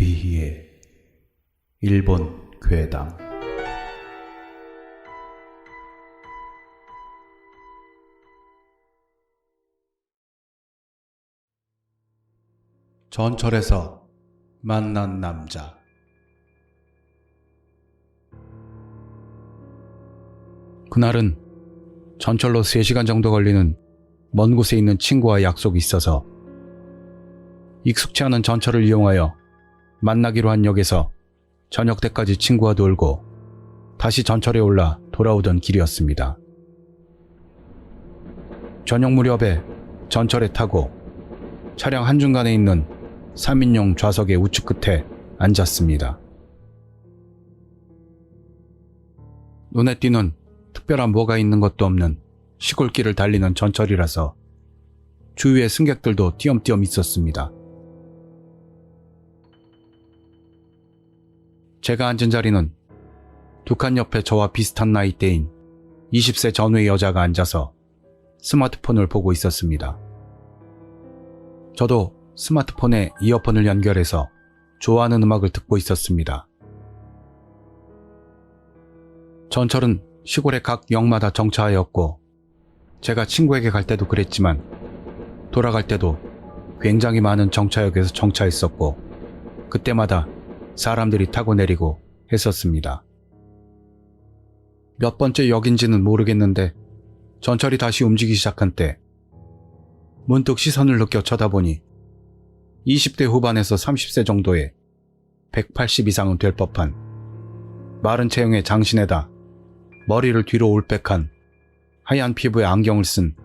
귀희의 일본 괴담. 전철에서 만난 남자. 그날은 전철로 3시간 정도 걸리는 먼 곳에 있는 친구와 약속이 있어서 익숙치 않은 전철을 이용하여 만나기로 한 역에서 저녁 때까지 친구와 놀고 다시 전철에 올라 돌아오던 길이었습니다. 저녁 무렵에 전철에 타고 차량 한중간에 있는 3인용 좌석의 우측 끝에 앉았습니다. 눈에 띄는 특별한 뭐가 있는 것도 없는 시골길을 달리는 전철이라서 주위에 승객들도 띄엄띄엄 있었습니다. 제가 앉은 자리는 두 칸 옆에 저와 비슷한 나이대인 20세 전후의 여자가 앉아서 스마트폰을 보고 있었습니다. 저도 스마트폰에 이어폰을 연결해서 좋아하는 음악을 듣고 있었습니다. 전철은 시골의 각 역마다 정차하였고 제가 친구에게 갈 때도 그랬지만 돌아갈 때도 굉장히 많은 정차역에서 정차했었고 그때마다 사람들이 타고 내리고 했었습니다. 몇 번째 역인지는 모르겠는데 전철이 다시 움직이기 시작한 때 문득 시선을 느껴 쳐다보니 20대 후반에서 30세 정도의 180 이상은 될 법한 마른 체형의 장신에다 머리를 뒤로 올백한 하얀 피부에 안경을 쓴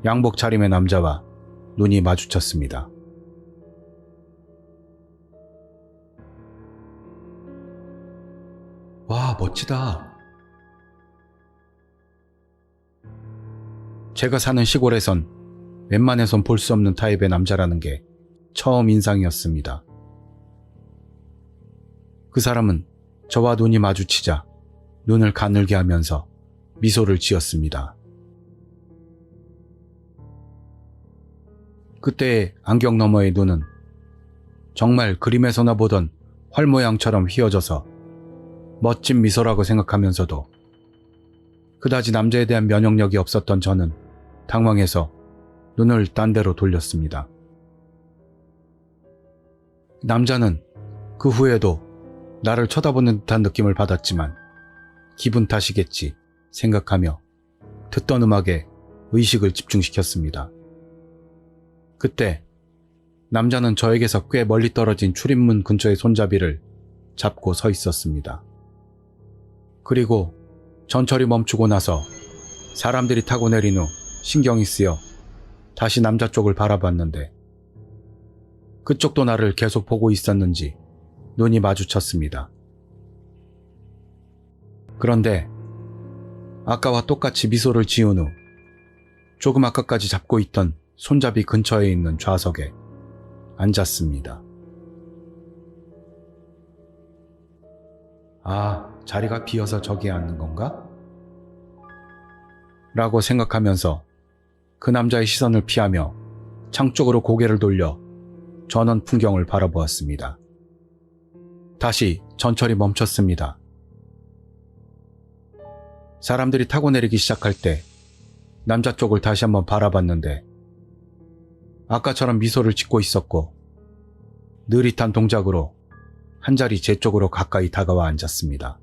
양복 차림의 남자와 눈이 마주쳤습니다. 와, 멋지다. 제가 사는 시골에선 웬만해선 볼 수 없는 타입의 남자라는 게 처음 인상이었습니다. 그 사람은 저와 눈이 마주치자 눈을 가늘게 하면서 미소를 지었습니다. 그때의 안경 너머의 눈은 정말 그림에서나 보던 활 모양처럼 휘어져서 멋진 미소라고 생각하면서도 그다지 남자에 대한 면역력이 없었던 저는 당황해서 눈을 딴 데로 돌렸습니다. 남자는 그 후에도 나를 쳐다보는 듯한 느낌을 받았지만 기분 탓이겠지 생각하며 듣던 음악에 의식을 집중시켰습니다. 그때 남자는 저에게서 꽤 멀리 떨어진 출입문 근처의 손잡이를 잡고 서 있었습니다. 그리고 전철이 멈추고 나서 사람들이 타고 내린 후 신경이 쓰여 다시 남자 쪽을 바라봤는데 그쪽도 나를 계속 보고 있었는지 눈이 마주쳤습니다. 그런데 아까와 똑같이 미소를 지은 후 조금 아까까지 잡고 있던 손잡이 근처에 있는 좌석에 앉았습니다. 아, 자리가 비어서 저기에 앉는 건가? 라고 생각하면서 그 남자의 시선을 피하며 창 쪽으로 고개를 돌려 전원 풍경을 바라보았습니다. 다시 전철이 멈췄습니다. 사람들이 타고 내리기 시작할 때 남자 쪽을 다시 한번 바라봤는데 아까처럼 미소를 짓고 있었고 느릿한 동작으로 한 자리 제 쪽으로 가까이 다가와 앉았습니다.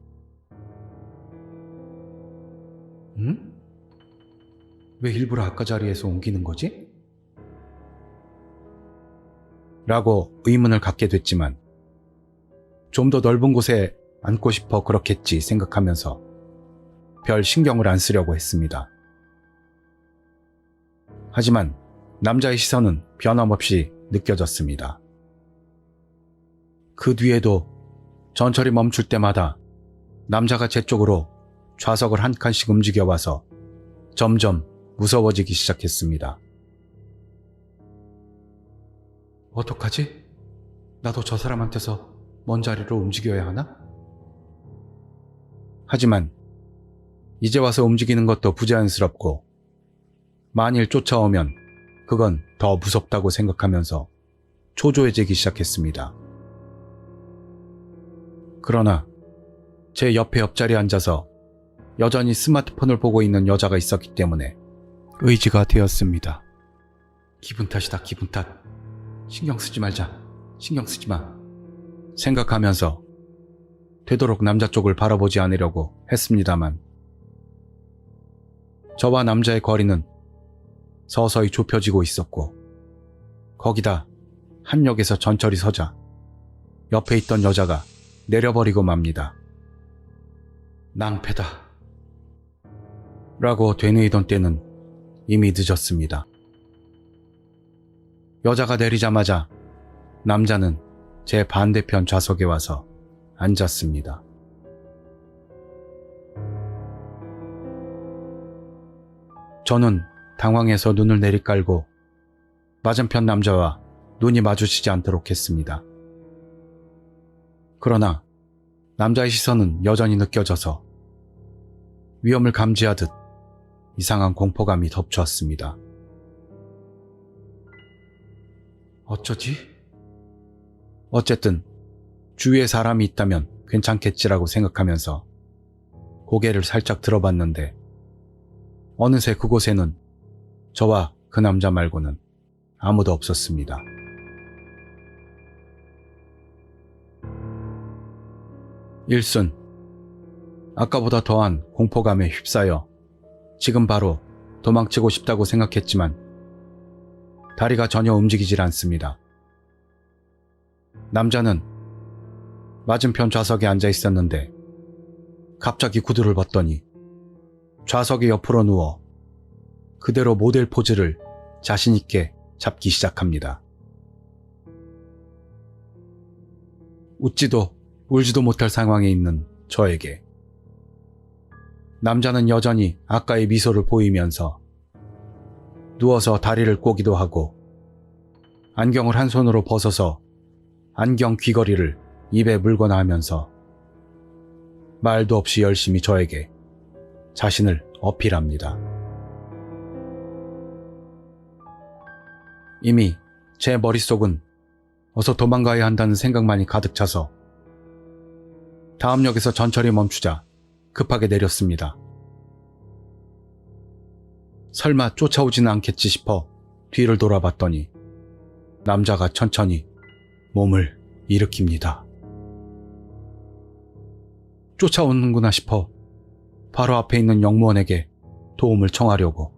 응? 왜 일부러 아까 자리에서 옮기는 거지? 라고 의문을 갖게 됐지만 좀 더 넓은 곳에 앉고 싶어 그렇겠지 생각하면서 별 신경을 안 쓰려고 했습니다. 하지만 남자의 시선은 변함없이 느껴졌습니다. 그 뒤에도 전철이 멈출 때마다 남자가 제 쪽으로 좌석을 한 칸씩 움직여와서 점점 무서워지기 시작했습니다. 어떡하지? 나도 저 사람한테서 먼 자리로 움직여야 하나? 하지만 이제 와서 움직이는 것도 부자연스럽고 만일 쫓아오면 그건 더 무섭다고 생각하면서 초조해지기 시작했습니다. 그러나 제 옆에 옆자리에 앉아서 여전히 스마트폰을 보고 있는 여자가 있었기 때문에 의지가 되었습니다. 기분 탓이다, 기분 탓. 신경 쓰지 말자. 신경 쓰지 마. 생각하면서 되도록 남자 쪽을 바라보지 않으려고 했습니다만 저와 남자의 거리는 서서히 좁혀지고 있었고 거기다 한 역에서 전철이 서자 옆에 있던 여자가 내려버리고 맙니다. 낭패다. 라고 되뇌이던 때는 이미 늦었습니다. 여자가 내리자마자 남자는 제 반대편 좌석에 와서 앉았습니다. 저는 당황해서 눈을 내리깔고 맞은편 남자와 눈이 마주치지 않도록 했습니다. 그러나 남자의 시선은 여전히 느껴져서 위험을 감지하듯 이상한 공포감이 덮쳤습니다. 어쩌지? 어쨌든 주위에 사람이 있다면 괜찮겠지라고 생각하면서 고개를 살짝 들어봤는데 어느새 그곳에는 저와 그 남자 말고는 아무도 없었습니다. 일순, 아까보다 더한 공포감에 휩싸여 지금 바로 도망치고 싶다고 생각했지만 다리가 전혀 움직이질 않습니다. 남자는 맞은편 좌석에 앉아 있었는데 갑자기 구두를 벗더니 좌석의 옆으로 누워 그대로 모델 포즈를 자신 있게 잡기 시작합니다. 웃지도 울지도 못할 상황에 있는 저에게 남자는 여전히 아까의 미소를 보이면서 누워서 다리를 꼬기도 하고 안경을 한 손으로 벗어서 안경 귀걸이를 입에 물거나 하면서 말도 없이 열심히 저에게 자신을 어필합니다. 이미 제 머릿속은 어서 도망가야 한다는 생각만이 가득 차서 다음 역에서 전철이 멈추자 급하게 내렸습니다. 설마 쫓아오지는 않겠지 싶어 뒤를 돌아봤더니 남자가 천천히 몸을 일으킵니다. 쫓아오는구나 싶어 바로 앞에 있는 영무원에게 도움을 청하려고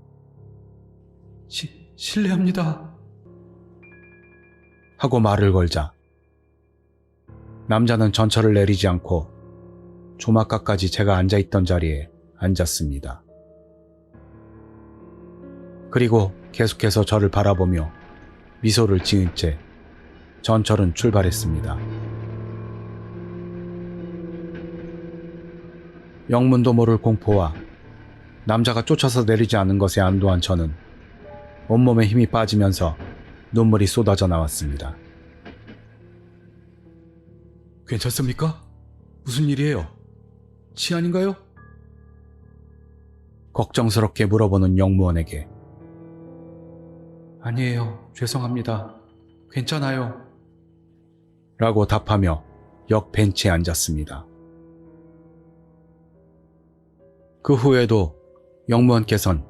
실례합니다 하고 말을 걸자 남자는 전철을 내리지 않고 조막가까지 제가 앉아있던 자리에 앉았습니다. 그리고 계속해서 저를 바라보며 미소를 지은 채 전철은 출발했습니다. 영문도 모를 공포와 남자가 쫓아서 내리지 않은 것에 안도한 저는 온몸에 힘이 빠지면서 눈물이 쏟아져 나왔습니다. 괜찮습니까? 무슨 일이에요? 치안인가요? 걱정스럽게 물어보는 영무원에게 아니에요. 죄송합니다. 괜찮아요. 라고 답하며 역 벤치에 앉았습니다. 그 후에도 영무원께선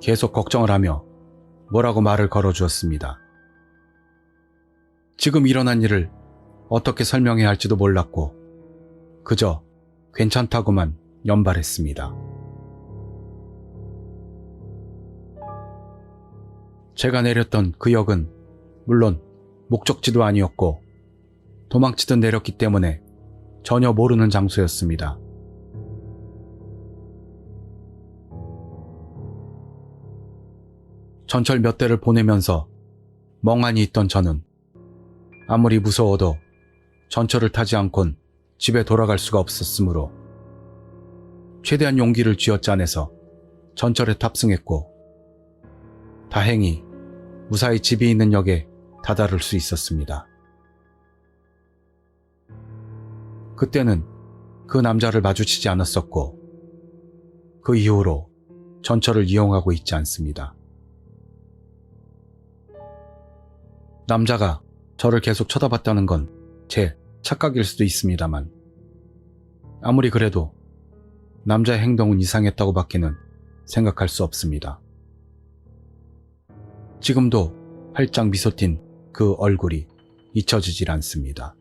계속 걱정을 하며 뭐라고 말을 걸어주었습니다. 지금 일어난 일을 어떻게 설명해야 할지도 몰랐고 그저 괜찮다고만 연발했습니다. 제가 내렸던 그 역은 물론 목적지도 아니었고 도망치듯 내렸기 때문에 전혀 모르는 장소였습니다. 전철 몇 대를 보내면서 멍하니 있던 저는 아무리 무서워도 전철을 타지 않곤 집에 돌아갈 수가 없었으므로 최대한 용기를 쥐어짜내서 전철에 탑승했고 다행히 무사히 집이 있는 역에 다다를 수 있었습니다. 그때는 그 남자를 마주치지 않았었고 그 이후로 전철을 이용하고 있지 않습니다. 남자가 저를 계속 쳐다봤다는 건 제 착각일 수도 있습니다만 아무리 그래도 남자의 행동은 이상했다고 밖에는 생각할 수 없습니다. 지금도 활짝 미소 띈 그 얼굴이 잊혀지질 않습니다.